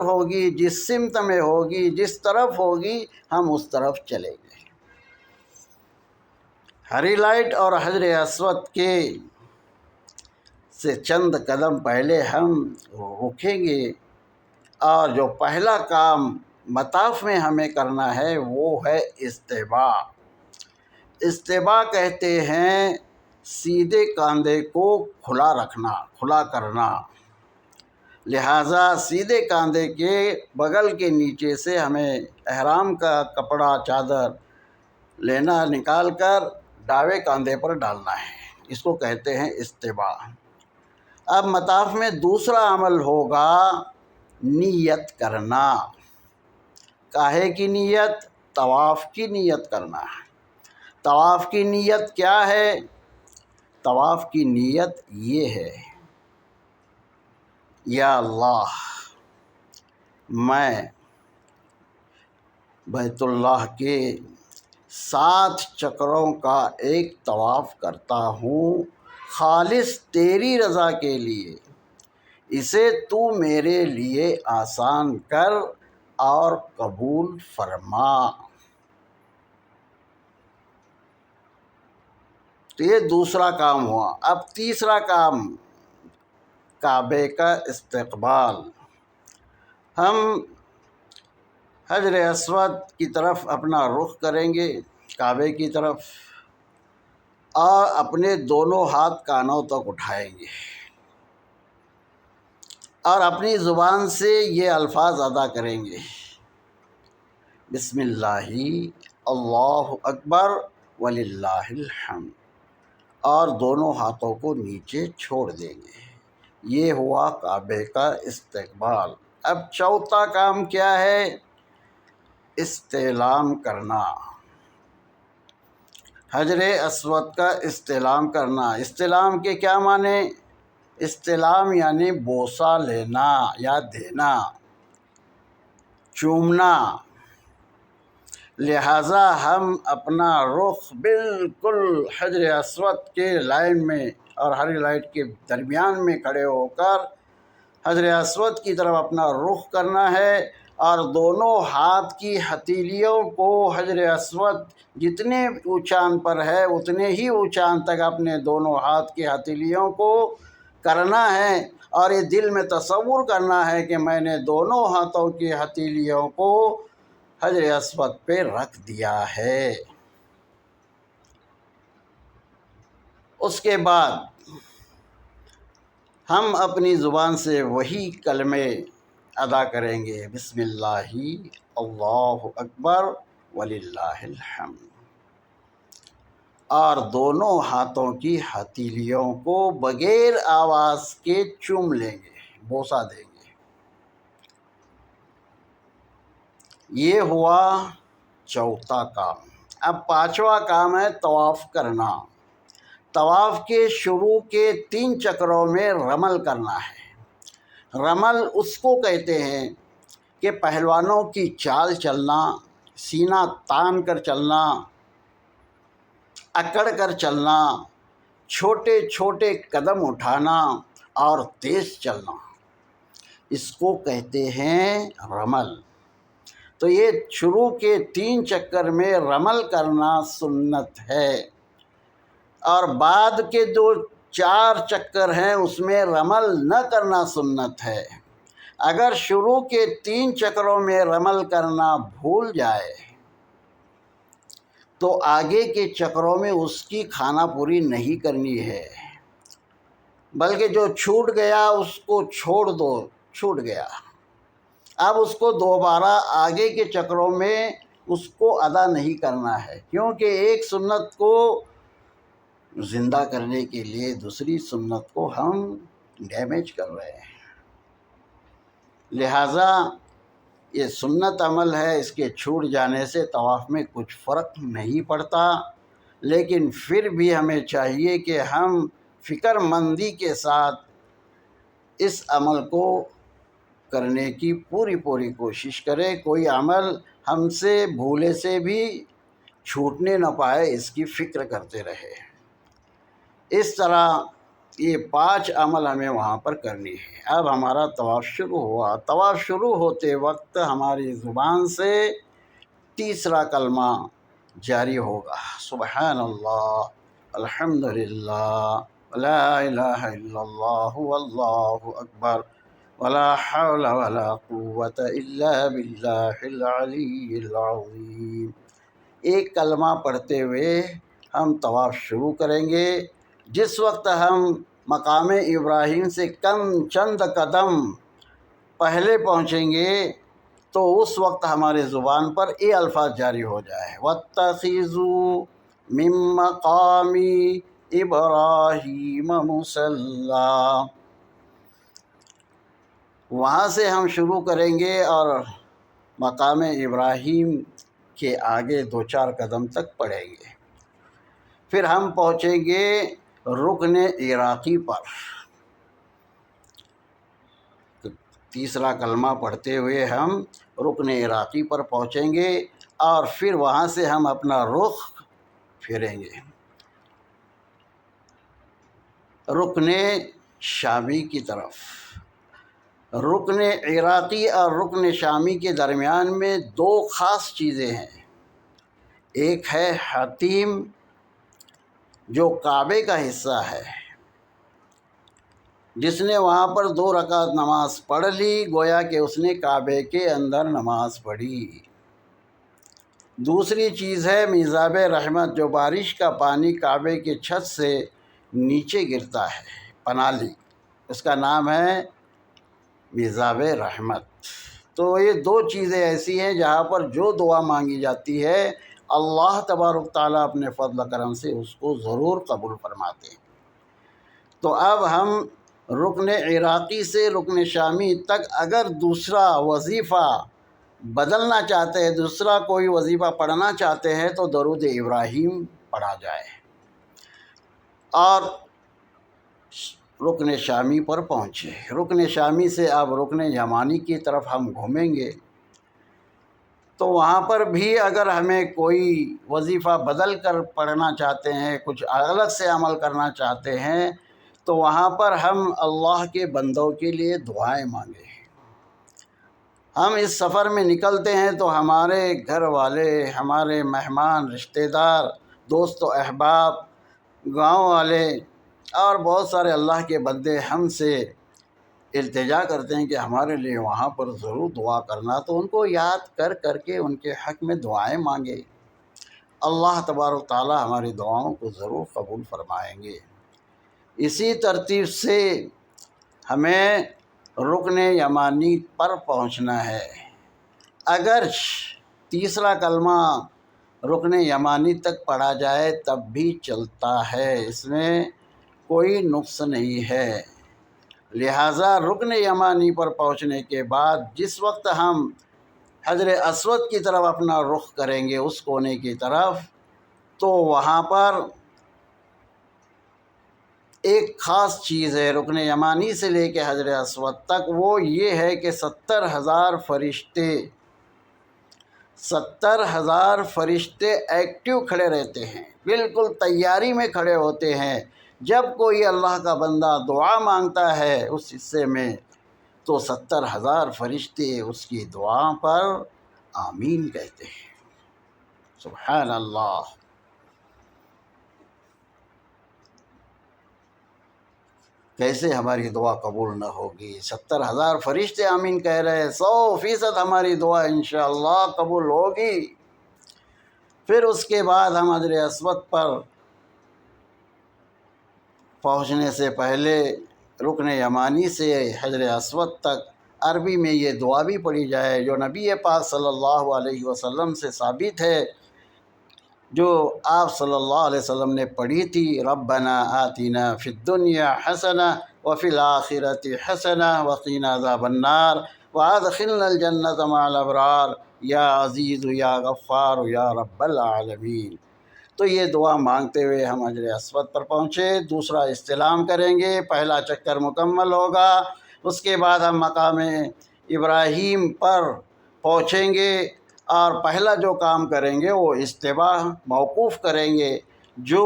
ہوگی، جس سمت میں ہوگی، جس طرف ہوگی ہم اس طرف چلیں گے۔ ہری لائٹ اور حجر اسود کے سے چند قدم پہلے ہم رکیں گے، اور جو پہلا کام مطاف میں ہمیں کرنا ہے وہ ہے استباء۔ استباء کہتے ہیں سیدھے کاندھے کو کھلا رکھنا، کھلا کرنا۔ لہٰذا سیدھے کاندھے کے بغل کے نیچے سے ہمیں احرام کا کپڑا چادر لینا، نکال کر دائیں کاندھے پر ڈالنا ہے، اس کو کہتے ہیں استباء۔ اب مطاف میں دوسرا عمل ہوگا نیت کرنا۔ کاہے کی نیت؟ طواف کی نیت کرنا ہے۔ طواف کی نیت کیا ہے؟ طواف کی نیت یہ ہے، یا اللہ میں بیت اللہ کے 7 چکروں کا ایک طواف کرتا ہوں خالص تیری رضا کے لیے، اسے تو میرے لیے آسان کر اور قبول فرما۔ تو یہ دوسرا کام ہوا۔ اب تیسرا کام کعبے کا استقبال۔ ہم حجر اسود کی طرف اپنا رخ کریں گے، کعبے کی طرف، اور اپنے دونوں ہاتھ کانوں تک اٹھائیں گے اور اپنی زبان سے یہ الفاظ ادا کریں گے، بسم اللہ، اللہ اکبر وللہ الحمد، اور دونوں ہاتھوں کو نیچے چھوڑ دیں گے۔ یہ ہوا کعبے کا استقبال۔ اب چوتھا کام کیا ہے؟ استعلام کرنا، حجر اسود کا استعلام کرنا۔ استعلام کے کیا معنی؟ استعلام یعنی بوسہ لینا یا دینا، چومنا۔ لہٰذا ہم اپنا رخ بالکل حجر اسود کے لائن میں اور ہری لائٹ کے درمیان میں کھڑے ہو کر حجر اسود کی طرف اپنا رخ کرنا ہے، اور دونوں ہاتھ کی ہتھیلیوں کو حجر اسود جتنے اونچان پر ہے اتنے ہی اونچان تک اپنے دونوں ہاتھ کی ہتھیلیوں کو کرنا ہے، اور یہ دل میں تصور کرنا ہے کہ میں نے دونوں ہاتھوں کی ہتھیلیوں کو حجر اسود پہ رکھ دیا ہے۔ اس کے بعد ہم اپنی زبان سے وہی کلمے ادا کریں گے، بسم اللہ، اللہ اکبر وللہ الحمد، اور دونوں ہاتھوں کی ہتھیلیوں کو بغیر آواز کے چوم لیں گے، بوسہ دیں گے۔ یہ ہوا چوتھا کام۔ اب پانچواں کام ہے طواف کرنا۔ طواف کے شروع کے 3 چکروں میں رمل کرنا ہے۔ رمل اس کو کہتے ہیں کہ پہلوانوں کی چال چلنا، سینہ تان کر چلنا، اکڑ کر چلنا، چھوٹے چھوٹے قدم اٹھانا اور تیز چلنا، اس کو کہتے ہیں رمل۔ تو یہ شروع کے 3 چکر میں رمل کرنا سنت ہے، اور بعد کے جو 4 چکر ہیں اس میں رمل نہ کرنا سنت ہے۔ اگر شروع کے 3 چکروں میں رمل کرنا بھول جائے تو آگے کے چکروں میں اس کی کھانا پوری نہیں کرنی ہے، بلکہ جو چھوٹ گیا اس کو چھوڑ دو، چھوٹ گیا۔ اب اس کو دوبارہ آگے کے چکروں میں اس کو ادا نہیں کرنا ہے، کیونکہ ایک سنت کو زندہ کرنے کے لیے دوسری سنت کو ہم ڈیمیج کر رہے ہیں۔ لہٰذا یہ سنت عمل ہے، اس کے چھوٹ جانے سے طواف میں کچھ فرق نہیں پڑتا، لیکن پھر بھی ہمیں چاہیے کہ ہم فکر مندی کے ساتھ اس عمل کو کرنے کی پوری کوشش کریں، کوئی عمل ہم سے بھولے سے بھی چھوٹنے نہ پائے، اس کی فکر کرتے رہے۔ اس طرح یہ 5 عمل ہمیں وہاں پر کرنی ہے۔ اب ہمارا طواف شروع ہوا۔ طواف شروع ہوتے وقت ہماری زبان سے تیسرا کلمہ جاری ہوگا، سبحان اللہ، الحمدللہ، لا الہ الا اللہ، واللہ اکبر، ولا حول ولا قوة الا باللہ العلی العظیم۔ ایک کلمہ پڑھتے ہوئے ہم طواف شروع کریں گے۔ جس وقت ہم مقام ابراہیم سے چند قدم پہلے پہنچیں گے تو اس وقت ہمارے زبان پر یہ الفاظ جاری ہو جائے، وَاتَّخِذُوا مِن مَّقَامِ إِبْرَاهِيمَ مُصَلًّى۔ وہاں سے ہم شروع کریں گے اور مقام ابراہیم کے آگے 2-4 قدم تک پڑھیں گے۔ پھر ہم پہنچیں گے رکن عراقی پر۔ تیسرا کلمہ پڑھتے ہوئے ہم رکن عراقی پر پہنچیں گے اور پھر وہاں سے ہم اپنا رخ پھیریں گے رکن شامی کی طرف۔ رکن عراقی اور رکن شامی کے درمیان میں 2 خاص چیزیں ہیں۔ ایک ہے حتیم جو کعبے کا حصہ ہے، جس نے وہاں پر 2 رکعت نماز پڑھ لی گویا کہ اس نے کعبے کے اندر نماز پڑھی۔ دوسری چیز ہے میزاب رحمت، جو بارش کا پانی کعبے کے چھت سے نیچے گرتا ہے، پنالی، اس کا نام ہے میزاب رحمت۔ تو یہ 2 چیزیں ایسی ہیں جہاں پر جو دعا مانگی جاتی ہے اللہ تبارک تعالیٰ اپنے فضل و کرم سے اس کو ضرور قبول فرماتے ہیں۔ تو اب ہم رکن عراقی سے رکن شامی تک اگر دوسرا وظیفہ بدلنا چاہتے ہیں، دوسرا کوئی وظیفہ پڑھنا چاہتے ہیں تو درود ابراہیم پڑھا جائے اور رکن شامی پر پہنچے۔ رکن شامی سے اب رکن یمانی کی طرف ہم گھومیں گے تو وہاں پر بھی اگر ہمیں کوئی وظیفہ بدل کر پڑھنا چاہتے ہیں، کچھ الگ سے عمل کرنا چاہتے ہیں تو وہاں پر ہم اللہ کے بندوں کے لیے دعائیں مانگیں۔ ہم اس سفر میں نکلتے ہیں تو ہمارے گھر والے، ہمارے مہمان، رشتہ دار، دوست و احباب، گاؤں والے اور بہت سارے اللہ کے بندے ہم سے التجا کرتے ہیں کہ ہمارے لیے وہاں پر ضرور دعا کرنا، تو ان کو یاد کر کر کے ان کے حق میں دعائیں مانگے۔ اللہ تبارک تعالیٰ ہماری دعاؤں کو ضرور قبول فرمائیں گے۔ اسی ترتیب سے ہمیں رکن یمانی پر پہنچنا ہے۔ اگر تیسرا کلمہ رکن یمانی تک پڑھا جائے تب بھی چلتا ہے، اس میں کوئی نقص نہیں ہے۔ لہٰذا رکن یمانی پر پہنچنے کے بعد جس وقت ہم حجر اسود کی طرف اپنا رخ کریں گے، اس کونے کی طرف، تو وہاں پر ایک خاص چیز ہے رکن یمانی سے لے کے حجر اسود تک، وہ یہ ہے کہ 70,000 فرشتے 70,000 فرشتے ایکٹیو کھڑے رہتے ہیں، بالکل تیاری میں کھڑے ہوتے ہیں۔ جب کوئی اللہ کا بندہ دعا مانگتا ہے اس حصے میں تو 70,000 فرشتے اس کی دعا پر آمین کہتے ہیں، سبحان اللہ۔ کیسے ہماری دعا قبول نہ ہوگی؟ 70,000 فرشتے آمین کہہ رہے ہیں، 100% ہماری دعا انشاءاللہ قبول ہوگی۔ پھر اس کے بعد ہم حجر اسود پر پہنچنے سے پہلے رکن یمانی سے حجر اسود تک عربی میں یہ دعا بھی پڑھی جائے جو نبی پاک صلی اللہ علیہ وسلم سے ثابت ہے، جو آپ صلی اللہ علیہ وسلم نے پڑھی تھی، ربنا آتنا فی الدنیا حسنہ وفی الآخرۃ حسنہ وقنا عذاب النار وادخلنا الجنۃ مع الابرار یا عزیز یا غفار یا رب العالمین۔ تو یہ دعا مانگتے ہوئے ہم حجر اسود پر پہنچے، دوسرا استلام کریں گے، پہلا چکر مکمل ہوگا، اس کے بعد ہم مقام ابراہیم پر پہنچیں گے اور پہلا جو کام کریں گے وہ استباح موقوف کریں گے، جو